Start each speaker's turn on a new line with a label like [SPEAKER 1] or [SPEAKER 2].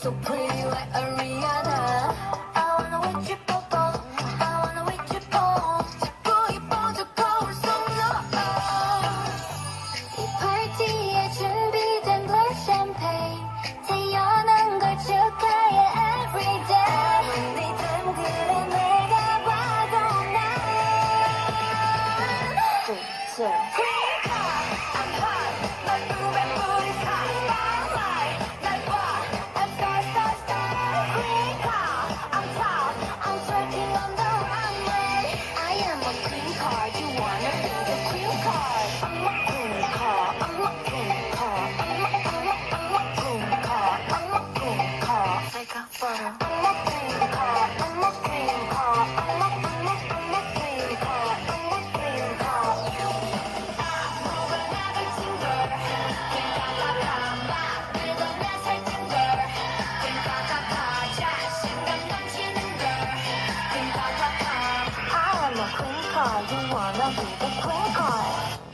[SPEAKER 1] so pretty like Ariana. I wanna with you, Popo. I wanna with you, Popo. 자꾸 이뻐져 거울 속 너. 이 파티에 준비된 blue champagne. 태어난 걸 축하해 every day. 리듬들에 내가 봐도 난. 그쵸. You wanna be the Queencard.